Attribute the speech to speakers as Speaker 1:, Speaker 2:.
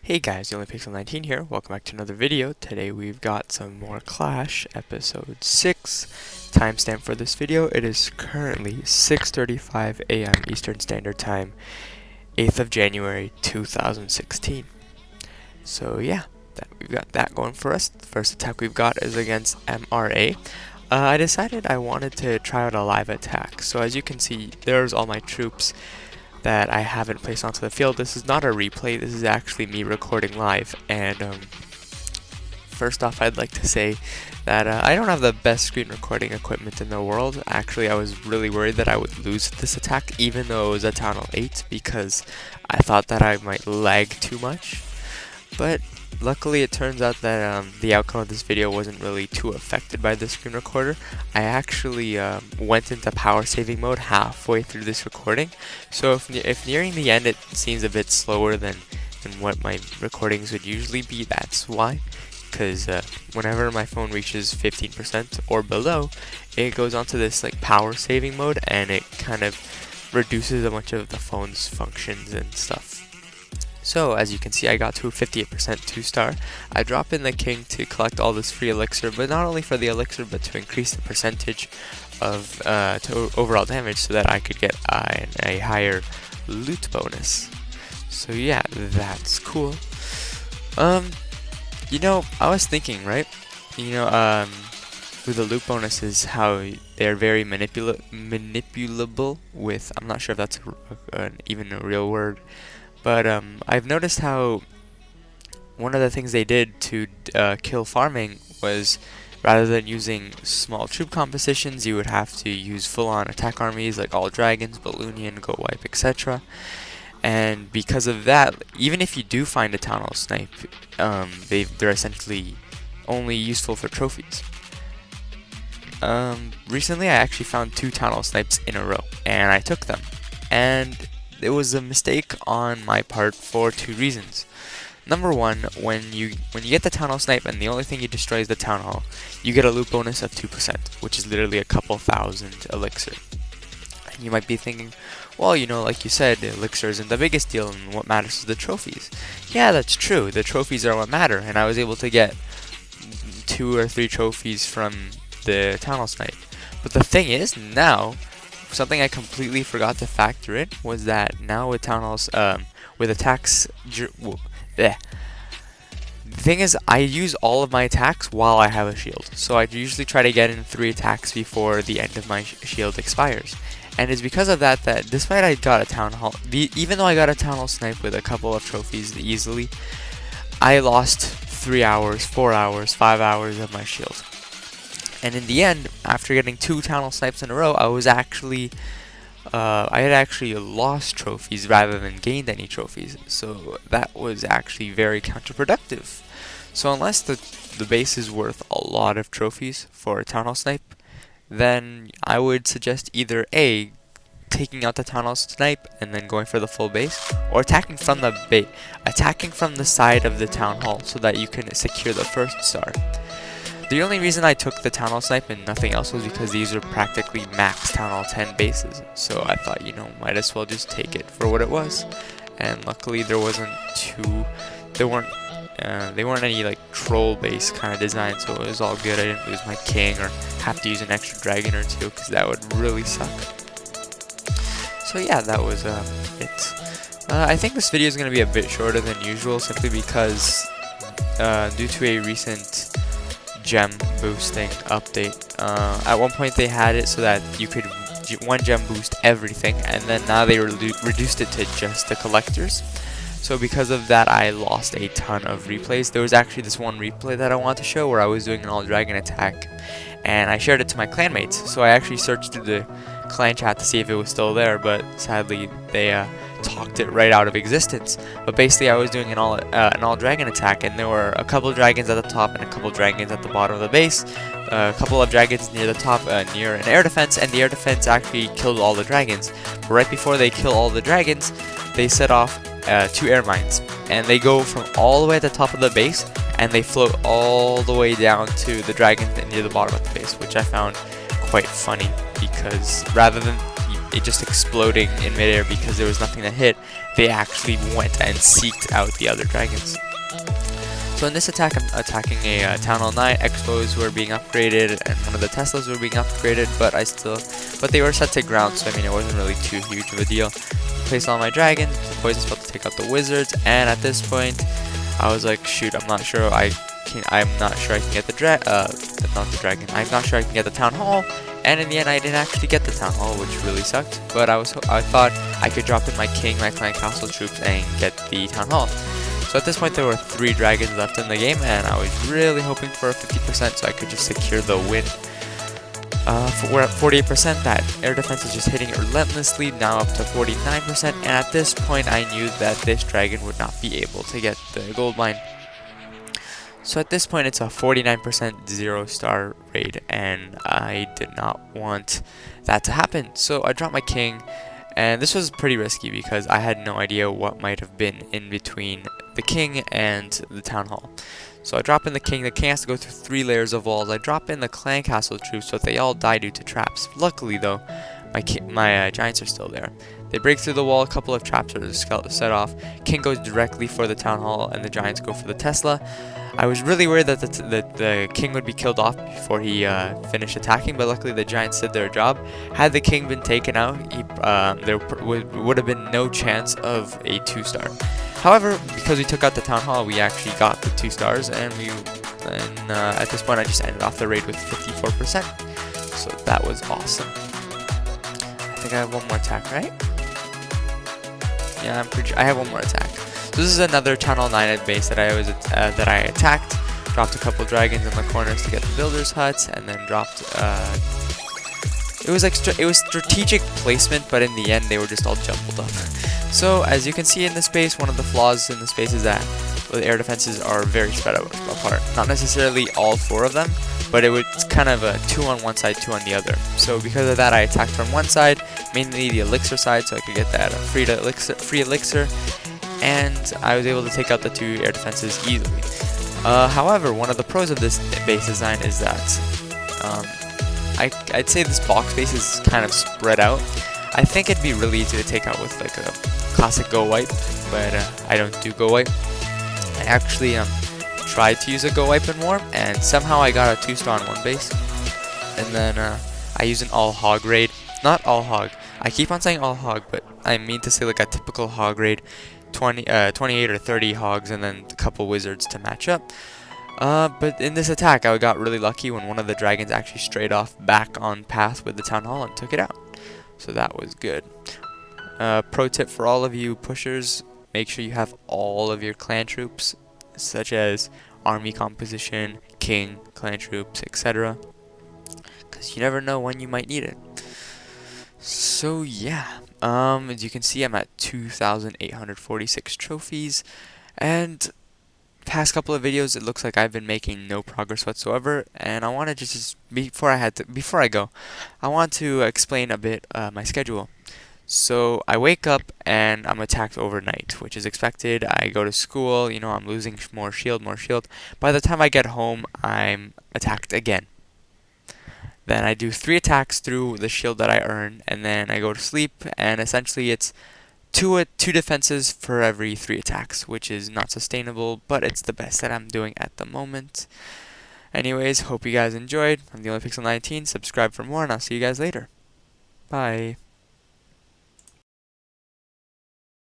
Speaker 1: Hey guys, the only Pixel 19 here. Welcome back to another video. Today we've got some more Clash, episode 6. Timestamp for this video, it is currently 6:35 a.m. Eastern Standard Time, 8th of January 2016. So yeah, we've got that going for us. The first attack we've got is against MRA. I decided I wanted to try out a live attack. So as you can see, there's all my troops that I haven't placed onto the field. This is not a replay, this is actually me recording live. And first off, I'd like to say that I don't have the best screen recording equipment in the world. Actually, I was really worried that I would lose this attack even though it was a Town Hall 8 because I thought that I might lag too much. But luckily it turns out that the outcome of this video wasn't really too affected by the screen recorder. I actually went into power saving mode halfway through this recording, so if nearing the end it seems a bit slower than what my recordings would usually be, that's why. Because whenever my phone reaches 15% or below, it goes onto this like power saving mode and it kind of reduces a bunch of the phone's functions and stuff. So, as you can see, I got to 58% 2-star. I drop in the king to collect all this free elixir, but not only for the elixir, but to increase the percentage of overall damage so that I could get a higher loot bonus. So yeah, that's cool. You know, I was thinking, right? You know, with the loot bonuses, how they're very manipulable with, I'm not sure if that's even a real word. But I've noticed how one of the things they did to kill farming was, rather than using small troop compositions, you would have to use full-on attack armies like all dragons, Balloonian, Go Wipe, etc. And because of that, even if you do find a Town Hall snipe, they're essentially only useful for trophies. Recently I actually found 2 Town Hall snipes in a row, and I took them. And it was a mistake on my part for 2 reasons. Number one, when you get the Town Hall snipe and the only thing you destroy is the Town Hall, you get a loot bonus of 2%, which is literally a couple thousand elixir. And you might be thinking, well, you know, like you said, elixir isn't the biggest deal and what matters is the trophies. Yeah, that's true, the trophies are what matter, and I was able to get 2 or 3 trophies from the Town Hall snipe. But the thing is, now, something I completely forgot to factor in was that now with Town Halls, with attacks, the thing is, I use all of my attacks while I have a shield. So I usually try to get in 3 attacks before the end of my shield expires. And it's because of that that despite I got a Town Hall, even though I got a Town Hall snipe with a couple of trophies easily, I lost 3 hours, 4 hours, 5 hours of my shield. And in the end, after getting 2 Town Hall snipes in a row, I had actually lost trophies rather than gained any trophies. So that was actually very counterproductive. So unless the base is worth a lot of trophies for a Town Hall snipe, then I would suggest either A, taking out the Town Hall snipe and then going for the full base, or attacking from the side of the Town Hall so that you can secure the first star. The only reason I took the Town Hall snipe and nothing else was because these are practically max Town Hall 10 bases. So I thought, you know, might as well just take it for what it was. And luckily there wasn't they weren't any like troll base kind of design, so it was all good. I didn't lose my king or have to use an extra dragon or 2 because that would really suck. So yeah, that was it. I think this video is going to be a bit shorter than usual simply because due to a recent gem boosting update. At one point they had it so that you could 1 gem boost everything, and then now they reduced it to just the collectors. So because of that, I lost a ton of replays. There was actually this one replay that I wanted to show where I was doing an all dragon attack, and I shared it to my clanmates. So I actually searched through the clan chat to see if it was still there, but sadly they talked it right out of existence. But basically I was doing an all dragon attack, and there were a couple of dragons at the top and a couple of dragons at the bottom of the base, a couple of dragons near the top near an air defense, and the air defense actually killed all the dragons. But right before they kill all the dragons, they set off 2 air mines, and they go from all the way at the top of the base and they float all the way down to the dragons near the bottom of the base, which I found quite funny because rather than it just exploding in midair because there was nothing to hit, they actually went and seeked out the other dragons. So in this attack, I'm attacking a Town Hall 9. Expos were being upgraded, and one of the Teslas were being upgraded, but they were set to ground, so I mean it wasn't really too huge of a deal. Placed all my dragons, the poison spell to take out the wizards, and at this point, I was like, shoot, I'm not sure I can get I'm not sure I can get the Town Hall. And in the end, I didn't actually get the Town Hall, which really sucked. But I thought I could drop in my king, my clan castle troops, and get the Town Hall. So at this point, there were 3 dragons left in the game, and I was really hoping for a 50% so I could just secure the win. We're at 48%. That air defense is just hitting it relentlessly, now up to 49%. And at this point, I knew that this dragon would not be able to get the gold mine. So at this point, it's a 49% 0-star raid, and I did not want that to happen. So I dropped my king, and this was pretty risky because I had no idea what might have been in between the king and the town hall. So I drop in the king has to go through 3 layers of walls. I drop in the clan castle troops so that they all die due to traps. Luckily though, my giants are still there. They break through the wall, a couple of traps are set off. King goes directly for the town hall, and the giants go for the Tesla. I was really worried that the king would be killed off before he finished attacking, but luckily the giants did their job. Had the king been taken out, there would have been no chance of a 2-star. However, because we took out the town hall, we actually got the 2 stars, and at this point I just ended off the raid with 54%. So that was awesome. I think I have one more attack, right? Yeah, I'm pretty sure I have one more attack. So this is another Town Hall 9 base that I attacked. Dropped a couple dragons in the corners to get the builder's huts, and then dropped. It was strategic placement, but in the end they were just all jumbled up. So as you can see in this base, one of the flaws in this base is that the air defenses are very spread out apart. Not necessarily all 4 of them, but it's kind of a 2 on one side, 2 on the other. So because of that, I attacked from one side, mainly the elixir side, so I could get that free elixir, and I was able to take out the 2 air defenses easily. However, one of the pros of this base design is that I'd say this box base is kind of spread out. I think it'd be really easy to take out with like a classic go wipe, but I don't do go wipe. I actually tried to use a go wipe in war, and somehow I got a 2-star on one base. And then I used an all hog raid. Not all hog. I keep on saying all hog, but I mean to say like a typical hog raid. 28 or 30 hogs and then a couple wizards to match up. But in this attack, I got really lucky when one of the dragons actually strayed off back on path with the town hall and took it out. So that was good. Pro tip for all of you pushers, make sure you have all of your clan troops, such as army composition, king, clan troops, etc. Because you never know when you might need it. So yeah, as you can see, I'm at 2,846 trophies, and past couple of videos it looks like I've been making no progress whatsoever, and I want to just before I go, I want to explain a bit my schedule. So I wake up and I'm attacked overnight, which is expected. I go to school, you know, I'm losing more shield. By the time I get home, I'm attacked again. Then I do 3 attacks through the shield that I earn, and then I go to sleep, and essentially it's 2 defenses for every 3 attacks, which is not sustainable, but it's the best that I'm doing at the moment. Anyways, hope you guys enjoyed. I'm the Only Pixel 19. Subscribe for more, and I'll see you guys later. Bye.